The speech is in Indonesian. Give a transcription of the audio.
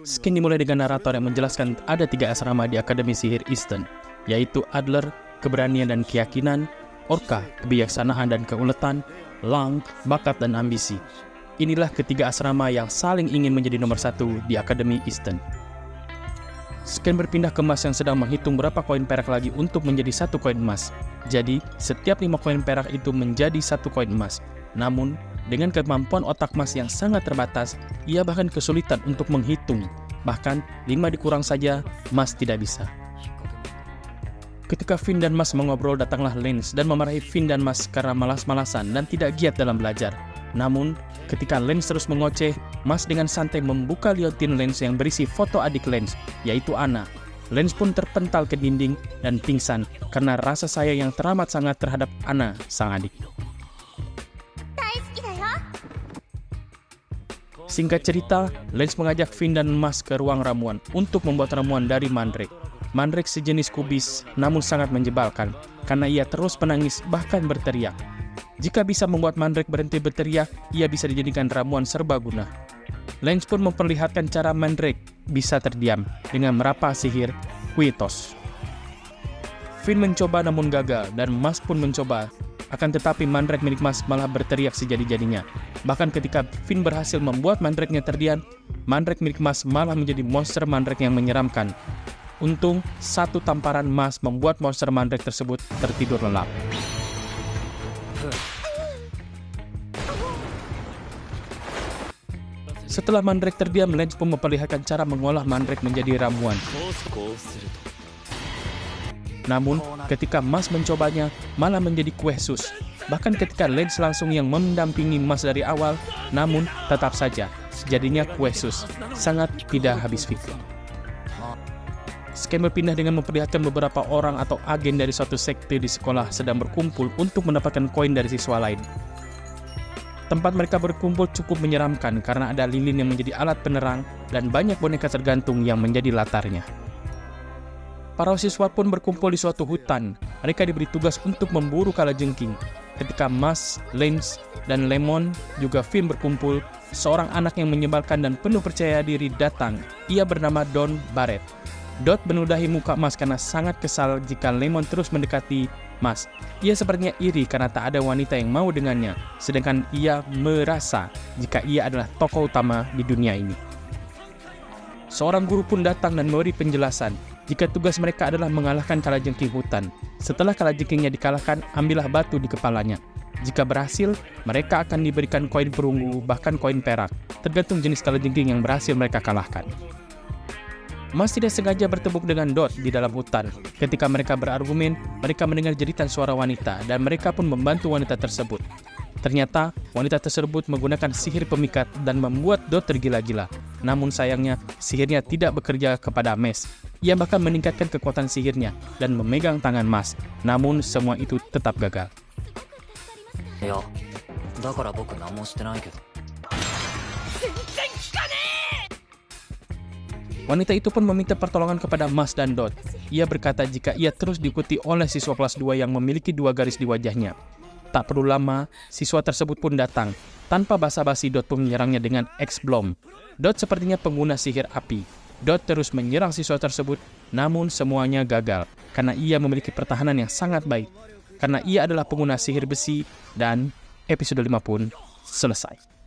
Skin dimulai dengan narator yang menjelaskan ada 3 asrama di Akademi Sihir Easton, yaitu Adler, keberanian dan keyakinan, Orca, kebijaksanaan dan keuletan, Lang, bakat dan ambisi. Inilah ketiga asrama yang saling ingin menjadi nomor 1 di Akademi Easton. Skin berpindah ke Mas yang sedang menghitung berapa koin perak lagi untuk menjadi 1 koin emas. Jadi, setiap 5 koin perak itu menjadi 1 koin emas. Namun, dengan kemampuan otak Mas yang sangat terbatas, ia bahkan kesulitan untuk menghitung. Bahkan, 5 dikurang saja, Mas tidak bisa. Ketika Finn dan Mas mengobrol, datanglah Lance dan memarahi Finn dan Mas karena malas-malasan dan tidak giat dalam belajar. Namun, ketika Lance terus mengoceh, Mas dengan santai membuka liontin Lance yang berisi foto adik Lance, yaitu Anna. Lance pun terpental ke dinding dan pingsan karena rasa sayang yang teramat sangat terhadap Anna, sang adik. Singkat cerita, Lance mengajak Finn dan Mas ke ruang ramuan untuk membuat ramuan dari mandrake. Mandrake sejenis kubis, namun sangat menjebalkan, karena ia terus menangis bahkan berteriak. Jika bisa membuat mandrake berhenti berteriak, ia bisa dijadikan ramuan serbaguna. Lance pun memperlihatkan cara mandrake bisa terdiam dengan merapah sihir Kuitos. Finn mencoba namun gagal, dan Mas pun mencoba. Akan tetapi mandrake milik Mas malah berteriak sejadi-jadinya. Bahkan ketika Finn berhasil membuat mandrake-nya terdiam, mandrake milik Mas malah menjadi monster mandrake yang menyeramkan. Untung, 1 tamparan Mas membuat monster mandrake tersebut tertidur lelap. Setelah mandrake terdiam, Lance pun memperlihatkan cara mengolah mandrake menjadi ramuan. Namun, ketika Mas mencobanya, malah menjadi kue sus. Bahkan ketika Lance langsung yang mendampingi Mas dari awal, namun tetap saja, jadinya kue sus. Sangat tidak habis pikir. Scan berpindah dengan memperlihatkan beberapa orang atau agen dari suatu sekte di sekolah sedang berkumpul untuk mendapatkan koin dari siswa lain. Tempat mereka berkumpul cukup menyeramkan karena ada lilin yang menjadi alat penerang dan banyak boneka tergantung yang menjadi latarnya. Para siswa pun berkumpul di suatu hutan. Mereka diberi tugas untuk memburu kalajengking. Ketika Mas, Lance, dan Lemon juga Finn berkumpul, seorang anak yang menyebalkan dan penuh percaya diri datang. Ia bernama Don Barrett. Dot menudahi muka Mas karena sangat kesal jika Lemon terus mendekati Mas. Ia sepertinya iri karena tak ada wanita yang mau dengannya, sedangkan ia merasa jika ia adalah tokoh utama di dunia ini. Seorang guru pun datang dan memberi penjelasan jika tugas mereka adalah mengalahkan kalajengking hutan. Setelah kalajengkingnya dikalahkan, ambillah batu di kepalanya. Jika berhasil, mereka akan diberikan koin perunggu, bahkan koin perak, tergantung jenis kalajengking yang berhasil mereka kalahkan. Mas tidak sengaja bertemu dengan Dot di dalam hutan. Ketika mereka berargumen, mereka mendengar jeritan suara wanita, dan mereka pun membantu wanita tersebut. Ternyata, wanita tersebut menggunakan sihir pemikat dan membuat Dot tergila-gila. Namun sayangnya, sihirnya tidak bekerja kepada Mas. Ia bahkan meningkatkan kekuatan sihirnya dan memegang tangan Mas. Namun semua itu tetap gagal. Wanita itu pun meminta pertolongan kepada Mas dan Dot. Ia berkata jika ia terus diikuti oleh siswa kelas 2 yang memiliki 2 garis di wajahnya. Tak perlu lama, siswa tersebut pun datang. Tanpa basa-basi, Dot pun menyerangnya dengan X-Blom. Dot sepertinya pengguna sihir api. Dot terus menyerang siswa tersebut, namun semuanya gagal. Karena ia memiliki pertahanan yang sangat baik. Karena ia adalah pengguna sihir besi, dan episode 5 pun selesai.